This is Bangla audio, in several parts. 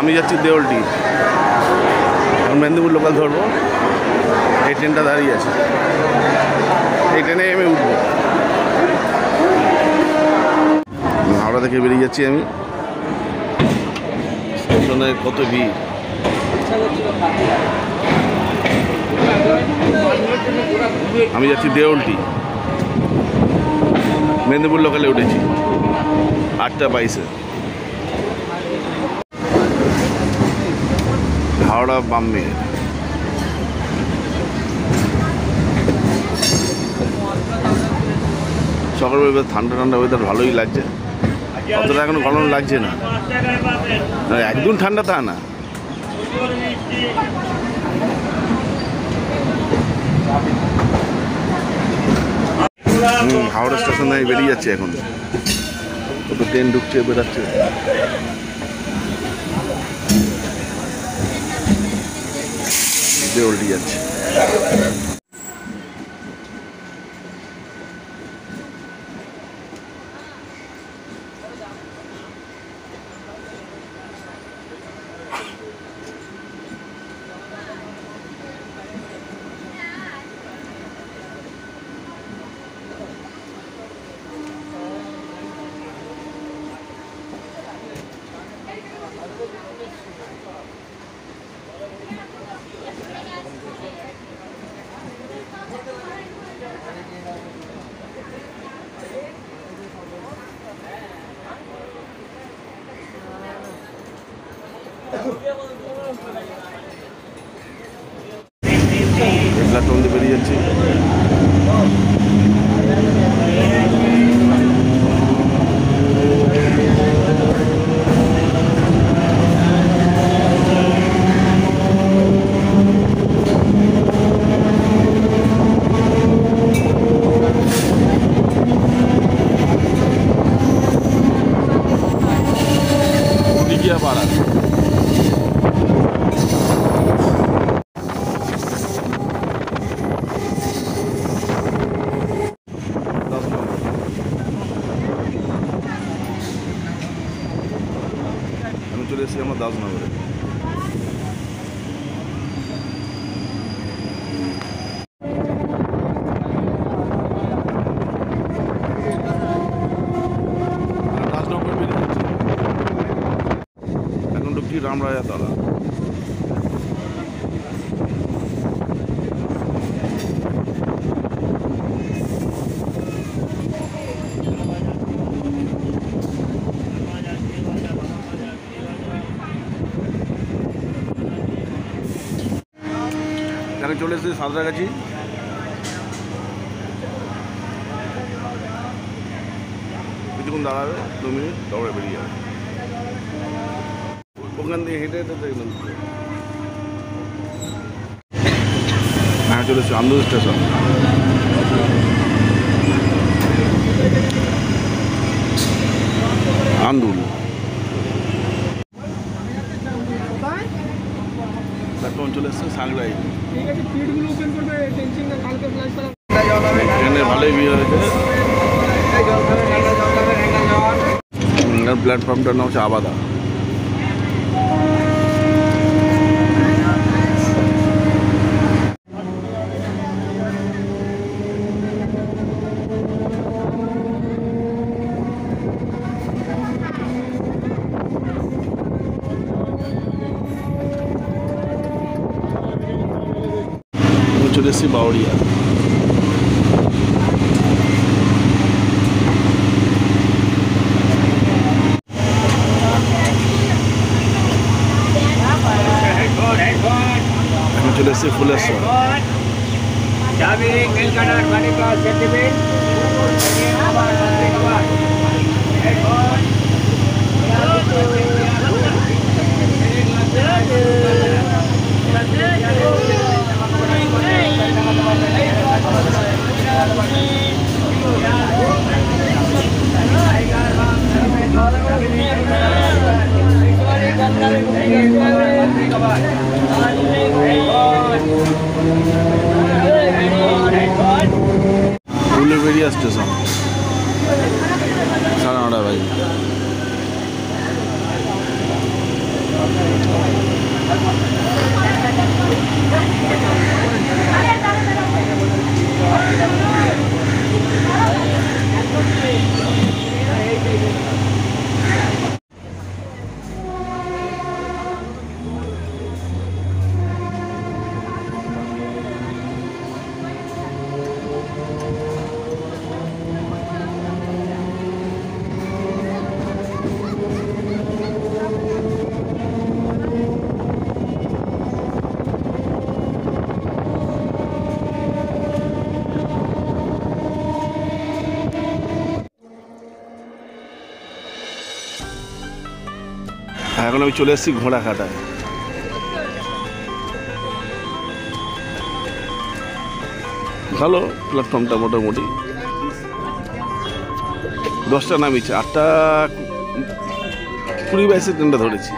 আমি যাচ্ছি দেওলটি, এখন মেদিনীপুর লোকাল ধরবো। এই ট্রেনটা দাঁড়িয়ে আছে, এই ট্রেনে আমি উঠবো। হাওড়া থেকে বেরিয়ে যাচ্ছি আমি। স্টেশনে কত ভিড়! আমি যাচ্ছি দেওলটি, মেদিনীপুর লোকালে উঠেছি 8:22-এ। হাওড়া বামে সকাল বেলা ঠান্ডা ঠান্ডা ওয়েদার, ভালোই লাগছে। অতটা এখনো গরম লাগছে না, একদম ঠান্ডা তা না। হাওড়া স্টেশনে বেরিয়ে যাচ্ছে এখন, কত ট্রেন ঢুকছে বেরাচ্ছে। দেওলটি যাচ্ছে। প্ল্যাটফর্ম দিয়ে বেরিয়ে যাচ্ছি। পাড়া আমি চলে এসেছি আমার দাসনগরে। দাসনগর বেরিয়ে যাচ্ছি, এখন ঢুকছি রামরাজাতলা। এখানে চলে এসেছি সাঁতরাগাছি। কিছুক্ষণ দাঁড়াবে, 2 মিনিট, দৌড়ে বেরিয়ে যাবে। ওখান দিয়ে হেঁটে হেঁটে দেখলাম। হ্যাঁ, চলে এসেছি আন্দুল স্টেশন। আন্দুল প্ল্যাটফর্ম চলে এসছে সাংগ্রাই। ট্রেনে ভালোই ভিড় হয়েছে। প্ল্যাটফর্মটার নাম হচ্ছে আবাদা। চলে এসেছি বাউরিয়া। এখন চলে এসেছি ফুলেশ্বর। উলুবেড়িয়া স্টেশন 9:30 বাজে। এখন আমি চলে এসেছি ঘোড়াঘাটায়। ভালো প্ল্যাটফর্মটা, মোটামুটি 10টা নামিয়েছে, 8টা 20-22 ট্রেনটা ধরেছি।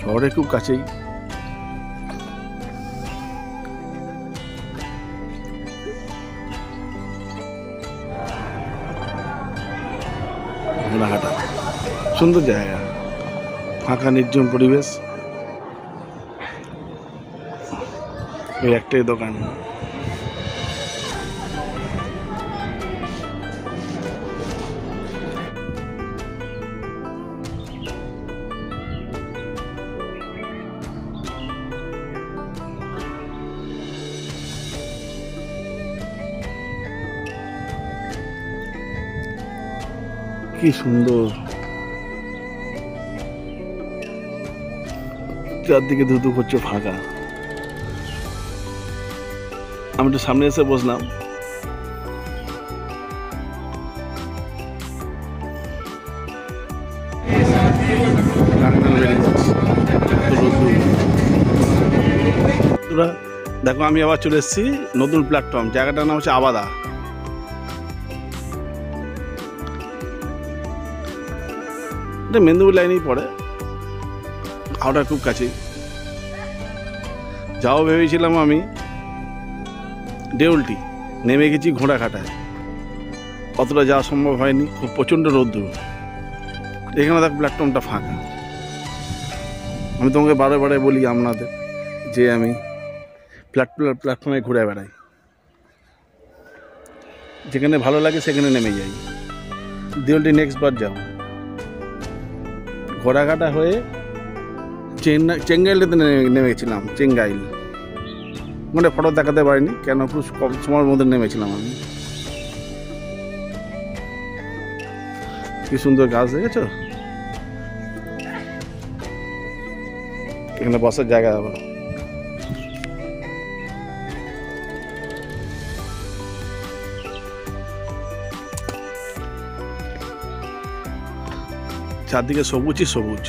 শহরে খুব কাছেই। ঘোড়াঘাটা সুন্দর জায়গা, ফাঁকা নির্জন পরিবেশ। এই একটাই দোকান। কি সুন্দর, চারদিকে ধুধু করছে, ফাঁকা। আমি তো সামনে এসে বসলাম। দেখো আমি আবার চলে এসেছি নতুন প্ল্যাটফর্ম, জায়গাটার নাম হচ্ছে আবাদা। এটা মেদিনীপুর লাইনেই পড়ে, হাওড়ার খুব কাছে। যাও ভেবেছিলাম আমি দেউলটি, নেমে গেছি ঘোড়াঘাটায়। অতটা যাওয়া সম্ভব হয়নি, খুব প্রচণ্ড রৌদ্র। এখানে দেখ প্ল্যাটফর্মটা ফাঁকা। আমি তোমাকে বারে বারে বলি আপনাদের যে আমি প্ল্যাটফর্মে ঘুরে বেড়াই, যেখানে ভালো লাগে সেখানে নেমে যাই। দেউলটি নেক্সট বার যাও। ঘোড়াঘাটা হয়ে চেঙ্গাইলটাতে নেমে গেছিলাম। চেঙ্গাইল মানে ফটো দেখাতে পারিনি, কেন খুব কম সময়ের মধ্যে নেমেছিলাম আমি। কি সুন্দর গাছ দেখেছো, এখানে বসার জায়গা আবার। চারদিকে সবুজই সবুজ।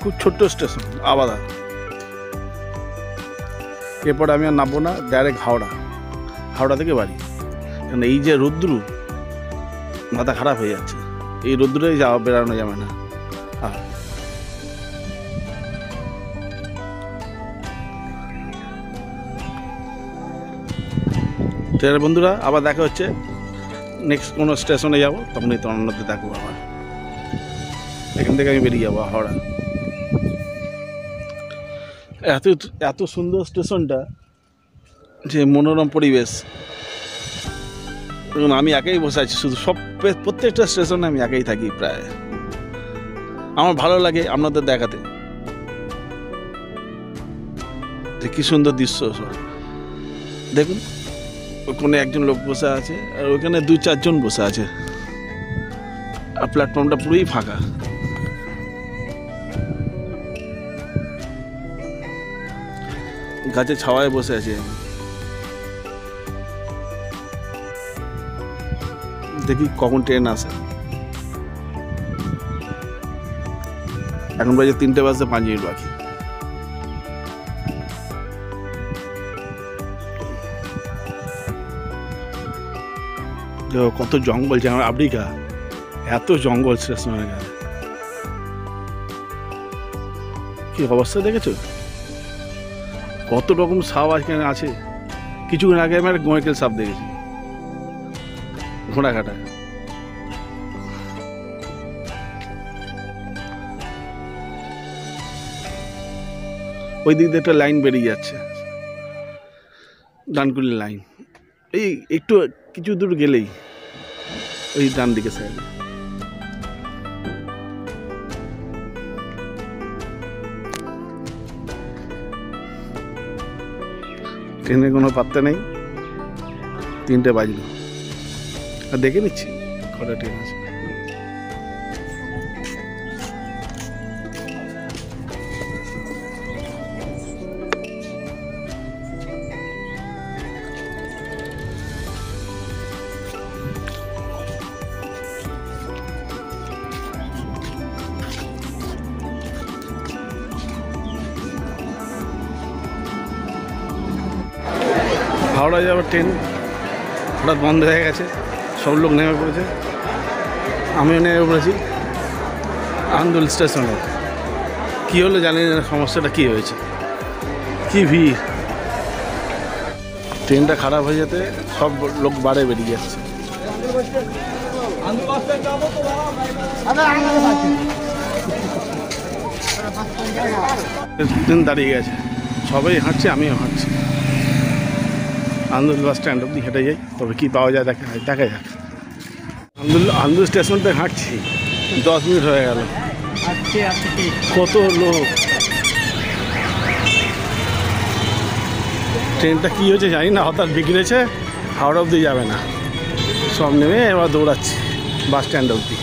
খুব ছোট্ট স্টেশন আবাদা। এরপরে আমি আর নামবো না, ডাইরেক্ট হাওড়া থেকে বাড়ি। কারণ এই যে রৌদ্র, মাথা খারাপ হয়ে যাচ্ছে। এই রৌদ্রে বেড়ানো যাবে না। ট্রেনের বন্ধুরা, আবার দেখা হচ্ছে নেক্সট কোনো স্টেশনে যাবো, তখনই তো অন্যতে দেখবো। আবার এখান থেকে আমি বেরিয়ে যাবো হাওড়া। এত সুন্দর স্টেশনটা, যে মনোরম পরিবেশ। দেখুন আমি একাই বসে আছি, শুধু প্রত্যেকটা স্টেশনে আমি একাই থাকি প্রায়। আমার ভালো লাগে আপনাদের দেখাতে যে কি সুন্দর দৃশ্য। দেখুন ওখানে একজন লোক বসে আছে, আর ওখানে 2-4 জন বসে আছে, আর প্ল্যাটফর্মটা পুরোই ফাঁকা। গাছের ছাওয়ায় বসে আছি আমি। দেখি কখন ট্রেন আসে। এখন বাজে 3টে বাজতে 5 মিনিট বাকি। কত জঙ্গল, যেমন আফ্রিকা, এত জঙ্গল স্টেশনের গায়ে। কি অবস্থা দেখেছো, কত রকম সাপ এখানে আছে। কিছুক্ষণ আগে আমি একটা গোয়েকেল সাপ দেখেছি ঘোড়াঘাটায়। ওই দিক দিয়ে একটা লাইন বেরিয়ে যাচ্ছে, ডানকুনির লাইন। এই একটু কিছু দূর গেলেই ওই ডান দিকে সাইডে। ট্রেনের কোনো পাত্তা নেই, 3টে বাজলো। আর দেখে নিচ্ছি কটা ট্রেন আছে। হাওড়া যাওয়ার ট্রেন হঠাৎ বন্ধ হয়ে গেছে, সব লোক নেমে পড়েছে, আমিও নেমে পড়েছি আন্দুল স্টেশনে। কী হলো জানি না, সমস্যাটা কী হয়েছে, কী ভিড়। ট্রেনটা খারাপ হয়ে যেতে সব লোক বাড়ে বেরিয়ে যাচ্ছে। ট্রেন দাঁড়িয়ে গেছে, সবাই হাঁটছে, আমিও হাঁটছি। আন্দুল বাস স্ট্যান্ড অব্দি হেঁটে যাই, তবে কী পাওয়া যায় দেখা যাক। আন্দুল স্টেশন থেকে হাঁটছি, 10 মিনিট হয়ে গেল। কত লোক, ট্রেনটা কী হয়েছে জানি না, হঠাৎ বিগড়েছে, হাওড়া অব্দি যাবে না। সব নেমে এবার দৌড়াচ্ছি বাস স্ট্যান্ড অব্দি।